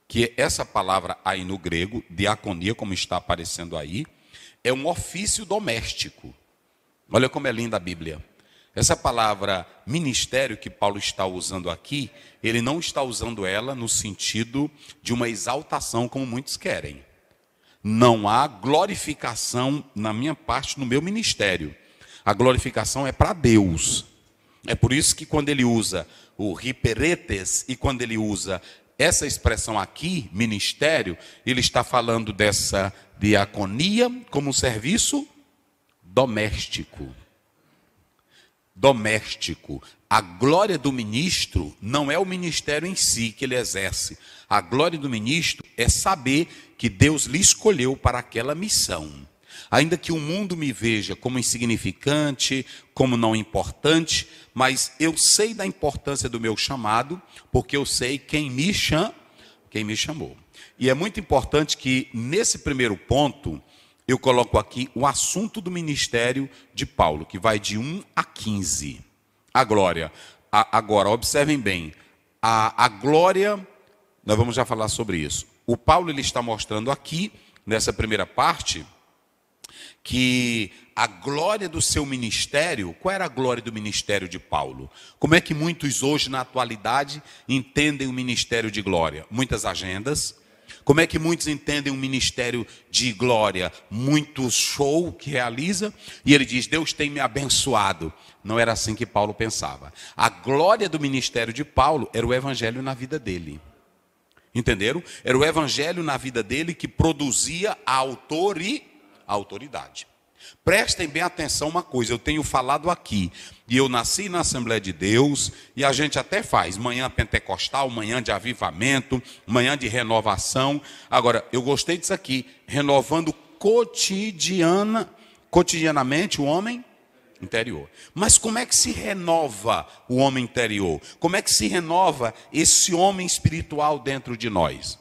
que essa palavra aí no grego, diaconia, como está aparecendo aí, é um ofício doméstico. Olha como é linda a Bíblia. Essa palavra ministério que Paulo está usando aqui, ele não está usando ela no sentido de uma exaltação como muitos querem. Não há glorificação na minha parte, no meu ministério. A glorificação é para Deus. É por isso que quando ele usa o riperetes e quando ele usa essa expressão aqui, ministério, ele está falando dessa diaconia como um serviço doméstico. Doméstico. A glória do ministro não é o ministério em si que ele exerce. A glória do ministro é saber que Deus lhe escolheu para aquela missão. Ainda que o mundo me veja como insignificante, como não importante, mas eu sei da importância do meu chamado, porque eu sei quem me chamou. E é muito importante que, nesse primeiro ponto, eu coloco aqui o assunto do ministério de Paulo, que vai de 1 a 15. A glória. Agora, observem bem, a glória, nós vamos já falar sobre isso. O Paulo ele está mostrando aqui, nessa primeira parte, que a glória do seu ministério, qual era a glória do ministério de Paulo? Como é que muitos hoje na atualidade entendem o ministério de glória? Muitas agendas. Como é que muitos entendem um ministério de glória? Muito show que realiza. E ele diz, Deus tem me abençoado. Não era assim que Paulo pensava. A glória do ministério de Paulo era o evangelho na vida dele. Entenderam? Era o evangelho na vida dele que produzia a autoridade. Prestem bem atenção uma coisa, eu tenho falado aqui, e eu nasci na Assembleia de Deus, e a gente até faz manhã pentecostal, manhã de avivamento, manhã de renovação. Agora, eu gostei disso aqui, renovando cotidianamente o homem interior. Mas como é que se renova o homem interior? Como é que se renova esse homem espiritual dentro de nós?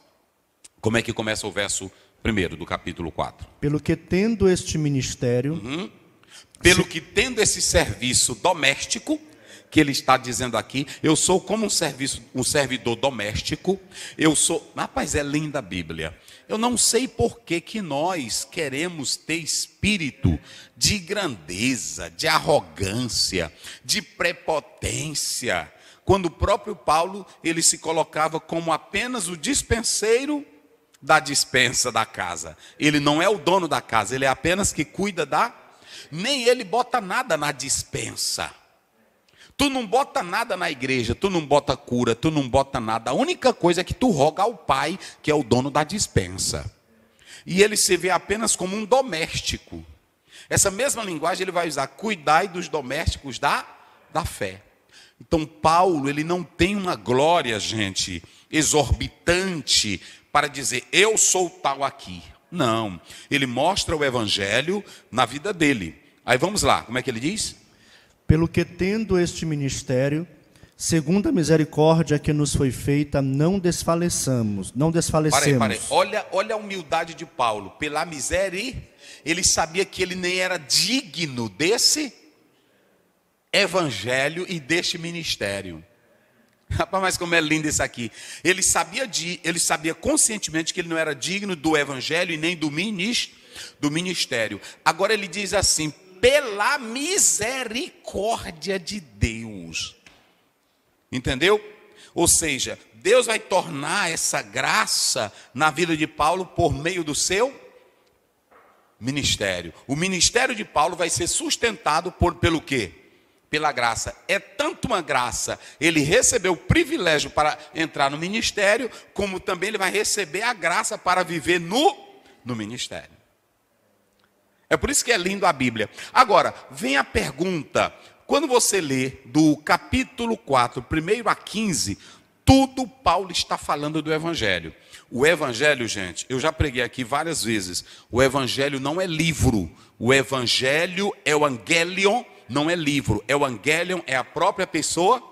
Como é que começa o verso 1 do capítulo 4? Pelo que tendo este ministério... Pelo que tendo esse serviço doméstico, que ele está dizendo aqui, eu sou como um servidor doméstico, eu sou... Rapaz, é linda a Bíblia. Eu não sei por que nós queremos ter espírito de grandeza, de arrogância, de prepotência, quando o próprio Paulo, ele se colocava como apenas o dispenseiro da dispensa da casa. Ele não é o dono da casa, ele é apenas que cuida da... Nem ele bota nada na dispensa. Tu não bota nada na igreja, tu não bota cura, tu não bota nada. A única coisa é que tu roga ao Pai, que é o dono da dispensa. E ele se vê apenas como um doméstico. Essa mesma linguagem ele vai usar, cuidai dos domésticos da fé. Então Paulo, ele não tem uma glória, gente, exorbitante, para dizer, eu sou tal aqui. Não, ele mostra o evangelho na vida dele. Aí vamos lá, como é que ele diz? Pelo que tendo este ministério, segundo a misericórdia que nos foi feita, não desfalecemos. Parei. Olha a humildade de Paulo. Pela miséria, ele sabia que ele nem era digno desse evangelho e deste ministério. Rapaz, mas como é lindo isso aqui. Ele sabia conscientemente que ele não era digno do evangelho e nem do ministério. Agora ele diz assim, pela misericórdia de Deus. Entendeu? Ou seja, Deus vai tornar essa graça na vida de Paulo por meio do seu ministério. O ministério de Paulo vai ser sustentado pelo quê? Pela graça. É tanto uma graça, ele recebeu o privilégio para entrar no ministério, como também ele vai receber a graça para viver no ministério. É por isso que é lindo a Bíblia. Agora, vem a pergunta, quando você lê do capítulo 4, 1 a 15, tudo Paulo está falando do evangelho. O evangelho, gente, eu já preguei aqui várias vezes, o evangelho não é livro, o evangelho é o angelion, não é livro, é o angelion, é a própria pessoa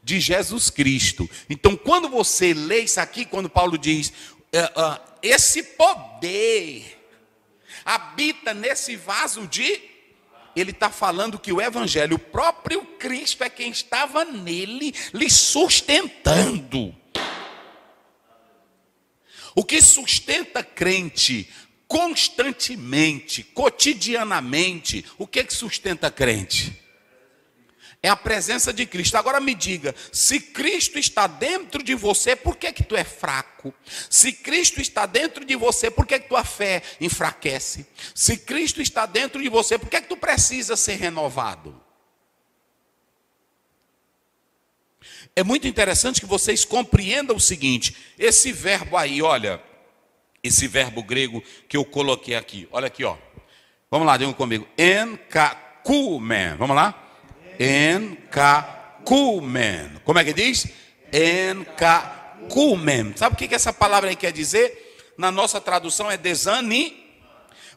de Jesus Cristo. Então, quando você lê isso aqui, quando Paulo diz, esse poder habita nesse vaso ele está falando que o evangelho, o próprio Cristo é quem estava nele, lhe sustentando. O que sustenta crente constantemente, cotidianamente, o que sustenta crente? É a presença de Cristo. Agora me diga, se Cristo está dentro de você, por que tu é fraco? Se Cristo está dentro de você, por que tua fé enfraquece? Se Cristo está dentro de você, por que tu precisa ser renovado? É muito interessante que vocês compreendam o seguinte, esse verbo aí, olha, esse verbo grego que eu coloquei aqui, olha aqui, ó. Vamos lá, digam comigo, enkakumen, vamos lá? Enkakumen. Como é que diz? Enkakumen. Sabe o que essa palavra aí quer dizer? Na nossa tradução é desânimo,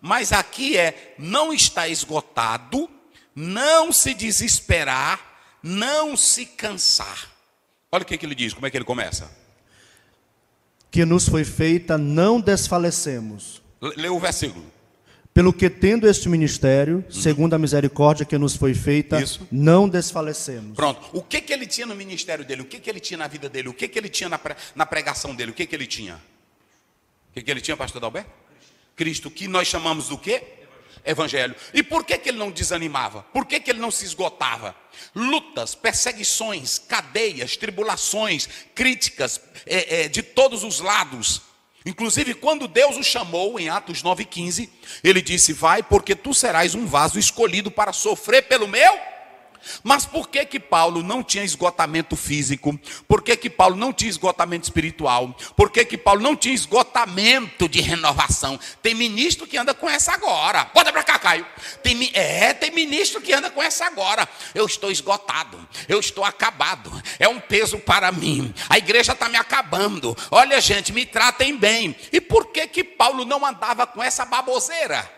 mas aqui é não está esgotado, não se desesperar, não se cansar. Olha o que ele diz, como é que ele começa? Que nos foi feita, não desfalecemos. Lê o versículo. Pelo que tendo este ministério, segundo a misericórdia que nos foi feita, não desfalecemos. Pronto. O que ele tinha no ministério dele? O que ele tinha na vida dele? O que ele tinha na pregação dele? O que ele tinha? O que ele tinha, pastor Adalberto? Cristo, que nós chamamos do quê? Evangelho. E por que ele não desanimava? Por que ele não se esgotava? Lutas, perseguições, cadeias, tribulações, críticas de todos os lados. Inclusive, quando Deus o chamou, em Atos 9,15, ele disse, vai, porque tu serás um vaso escolhido para sofrer pelo meu. Mas por que Paulo não tinha esgotamento físico? Por que Paulo não tinha esgotamento espiritual? Por que Paulo não tinha esgotamento de renovação? Tem ministro que anda com essa agora. Bota para cá, Caio. Tem ministro que anda com essa agora. Eu estou esgotado, eu estou acabado, é um peso para mim, a igreja está me acabando. Olha, gente, me tratem bem. E por que Paulo não andava com essa baboseira?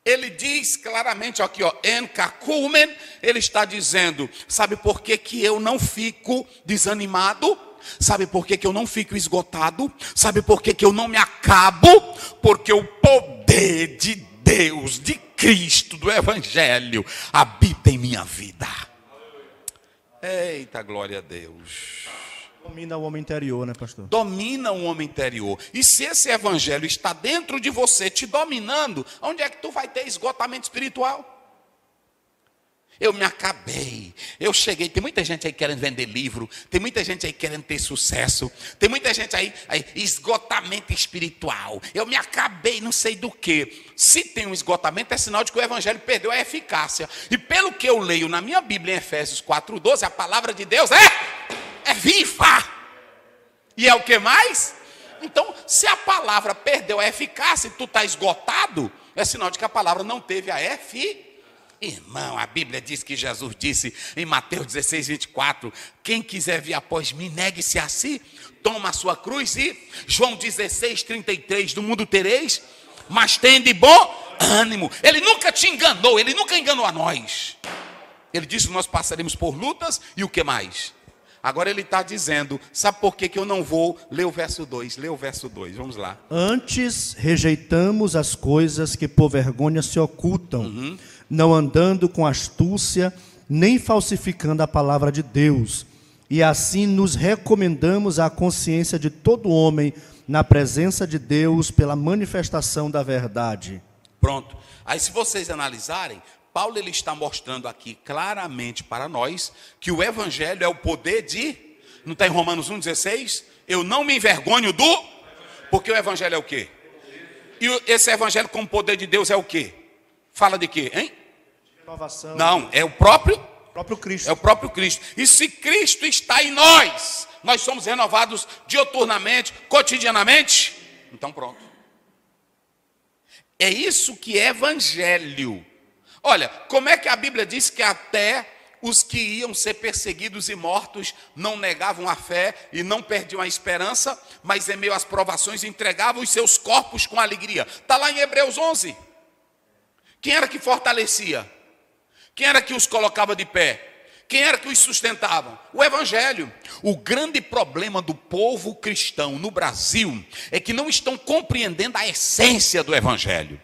Ele diz claramente aqui, ó, enkakumen, ele está dizendo, sabe por que eu não fico desanimado? Sabe por que eu não fico esgotado? Sabe por que eu não me acabo? Porque o poder de Deus, de Cristo, do Evangelho, habita em minha vida. Eita, glória a Deus. Domina o homem interior, né, pastor? Domina o homem interior. E se esse evangelho está dentro de você, te dominando, onde é que tu vai ter esgotamento espiritual? Eu me acabei, eu cheguei. Tem muita gente aí querendo vender livro, tem muita gente aí querendo ter sucesso, tem muita gente aí esgotamento espiritual. Eu me acabei, não sei do que. Se tem um esgotamento, é sinal de que o evangelho perdeu a eficácia. E pelo que eu leio na minha Bíblia, em Efésios 4:12, a palavra de Deus é viva. E é o que mais? Então, se a palavra perdeu a eficácia e tu está esgotado, é sinal de que a palavra não teve a eficácia. Irmão, a Bíblia diz que Jesus disse em Mateus 16:24, quem quiser vir após mim, negue-se a si, toma a sua cruz. E João 16:33, do mundo tereis, mas tende bom ânimo. Ele nunca te enganou, ele nunca enganou a nós. Ele disse que nós passaremos por lutas e o que mais? Agora ele está dizendo, sabe por que eu não vou ler o verso 2? Lê o verso 2, vamos lá. Antes rejeitamos as coisas que por vergonha se ocultam, não andando com astúcia, nem falsificando a palavra de Deus. E assim nos recomendamos à consciência de todo homem, na presença de Deus, pela manifestação da verdade. Pronto. Aí se vocês analisarem, Paulo ele está mostrando aqui claramente para nós que o evangelho é o poder de... Não está em Romanos 1,16? Eu não me envergonho do... Porque o evangelho é o quê? E esse evangelho como poder de Deus é o quê? Fala de quê, hein? Renovação. Não, é o próprio Cristo. É o próprio Cristo. E se Cristo está em nós, nós somos renovados dioturnamente, cotidianamente. Então pronto. É isso que é evangelho. Olha, como é que a Bíblia diz que até os que iam ser perseguidos e mortos não negavam a fé e não perdiam a esperança, mas em meio às provações entregavam os seus corpos com alegria. Está lá em Hebreus 11. Quem era que fortalecia? Quem era que os colocava de pé? Quem era que os sustentava? O evangelho. O grande problema do povo cristão no Brasil é que não estão compreendendo a essência do evangelho.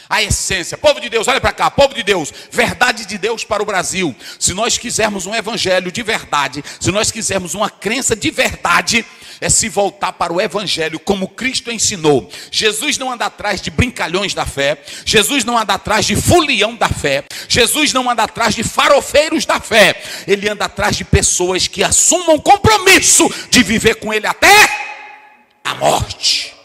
A essência, povo de Deus, olha para cá, povo de Deus, verdade de Deus para o Brasil. Se nós quisermos um evangelho de verdade, se nós quisermos uma crença de verdade, é se voltar para o evangelho como Cristo ensinou. Jesus não anda atrás de brincalhões da fé, Jesus não anda atrás de fulião da fé, Jesus não anda atrás de farofeiros da fé, ele anda atrás de pessoas que assumam compromisso de viver com ele até a morte.